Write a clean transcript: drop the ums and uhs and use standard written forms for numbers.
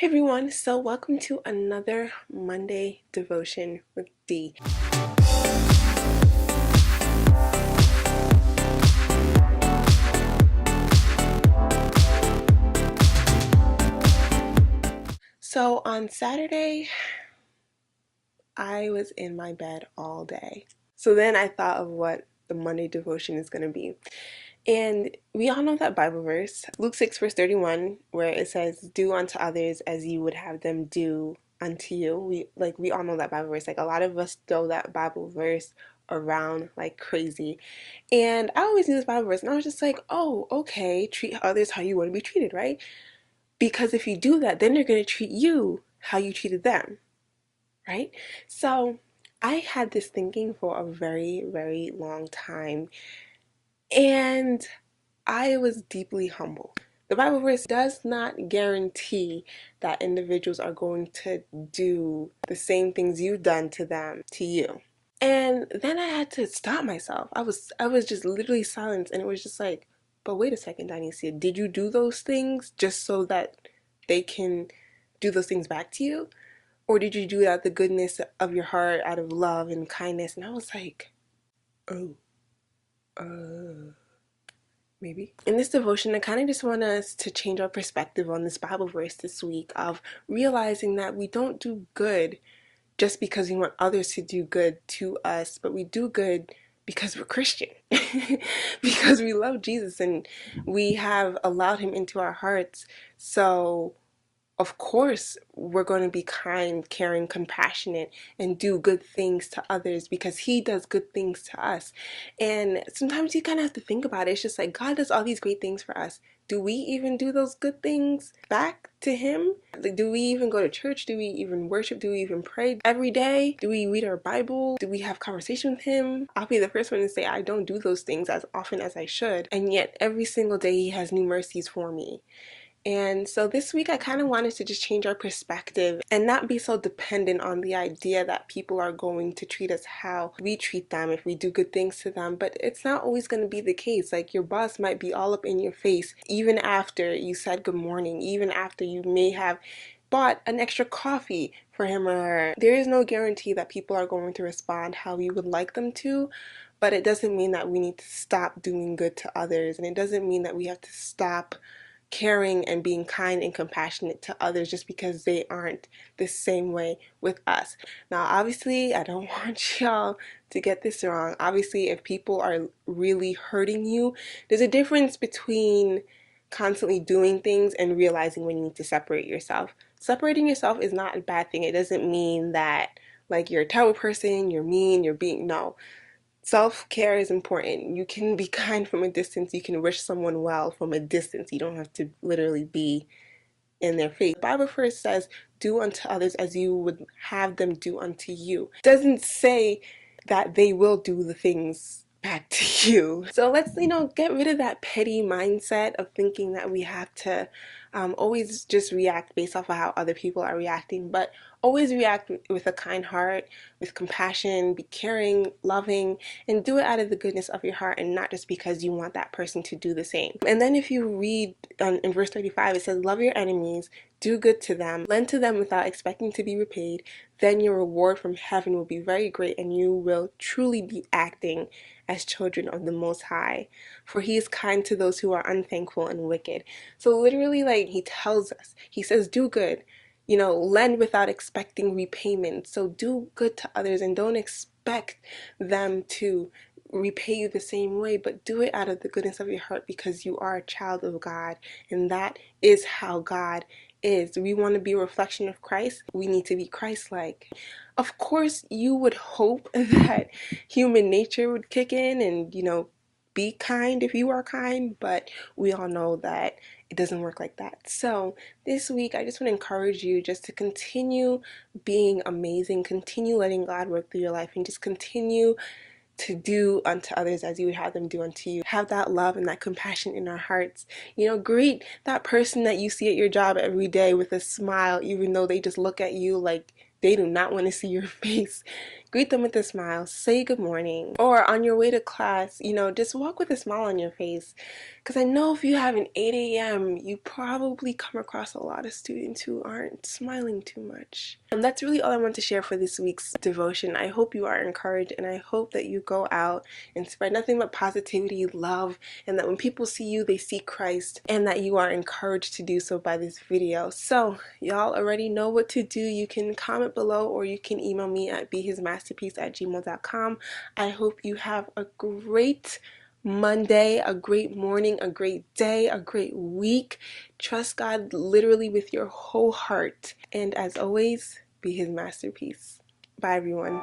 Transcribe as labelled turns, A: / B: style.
A: Hey everyone, so welcome to another Monday devotion with D. So on Saturday, I was in my bed all day. So then I thought of what the Monday devotion is going to be. And we all know that Bible verse, Luke 6 verse 31, where it says, "Do unto others as you would have them do unto you." We all know that Bible verse. Like a lot of us throw that Bible verse around like crazy. And I always knew this Bible verse, and I was just like, oh, okay, treat others how you want to be treated, right? Because if you do that, then they're going to treat you how you treated them, right? So I had this thinking for a very, very long time, and I was deeply humbled. The Bible verse does not guarantee that individuals are going to do the same things you've done to them to you. And then I had to stop myself. I was just literally silent, and it was just like, but wait a second, Danicia, did you do those things just so that they can do those things back to you? Or did you do it out of the goodness of your heart, out of love and kindness? And I was like, oh, maybe. In this devotion, I kind of just want us to change our perspective on this Bible verse this week of realizing that we don't do good just because we want others to do good to us, but we do good because we're Christian, because we love Jesus and we have allowed him into our hearts. So of course, we're going to be kind, caring, compassionate, and do good things to others because He does good things to us. And sometimes you kind of have to think about it. It's just like God does all these great things for us. Do we even do those good things back to Him? Like, do we even go to church? Do we even worship? Do we even pray every day? Do we read our Bible? Do we have conversation with Him? I'll be the first one to say I don't do those things as often as I should. And yet, every single day, He has new mercies for me. And so this week I kind of wanted to just change our perspective and not be so dependent on the idea that people are going to treat us how we treat them if we do good things to them. But it's not always going to be the case. Like your boss might be all up in your face even after you said good morning, even after you may have bought an extra coffee for him or her. There is no guarantee that people are going to respond how you would like them to, but it doesn't mean that we need to stop doing good to others, and it doesn't mean that we have to stop caring and being kind and compassionate to others just because they aren't the same way with us. Now, obviously, I don't want y'all to get this wrong. Obviously, if people are really hurting you, there's a difference between constantly doing things and realizing when you need to separate yourself. Separating yourself is not a bad thing. It doesn't mean that like you're a terrible person, you're mean, you're being, no. Self-care is important. You can be kind from a distance. You can wish someone well from a distance. You don't have to literally be in their face. The Bible first says, "Do unto others as you would have them do unto you." It doesn't say that they will do the things back to you. So let's, get rid of that petty mindset of thinking that we have to always just react based off of how other people are reacting, but always react with a kind heart, with compassion, be caring, loving, and do it out of the goodness of your heart and not just because you want that person to do the same. And then if you read in verse 35, it says, "Love your enemies, do good to them, lend to them without expecting to be repaid. Then your reward from heaven will be very great, and you will truly be acting as children of the Most High. For He is kind to those who are unthankful and wicked." So literally, like He tells us, He says, do good. Lend without expecting repayment. So do good to others and don't expect them to repay you the same way, but do it out of the goodness of your heart because you are a child of God, and that is how God is. We want to be a reflection of Christ. We need to be Christ-like. Of course, you would hope that human nature would kick in and, be kind if you are kind, but we all know that it doesn't work like that. So this week, I just want to encourage you just to continue being amazing, continue letting God work through your life, and just continue to do unto others as you would have them do unto you. Have that love and that compassion in our hearts. Greet that person that you see at your job every day with a smile, even though they just look at you like they do not want to see your face. greet them with a smile, say good morning, or on your way to class, just walk with a smile on your face. Because I know if you have an 8 a.m., you probably come across a lot of students who aren't smiling too much. And that's really all I want to share for this week's devotion. I hope you are encouraged, and I hope that you go out and spread nothing but positivity, love, and that when people see you, they see Christ, and that you are encouraged to do so by this video. So, y'all already know what to do. You can comment below, or you can email me at behismasterpiece@gmail.com. I hope you have a great Monday, a great morning, a great day, a great week. Trust God literally with your whole heart. And as always, be his masterpiece. Bye, everyone.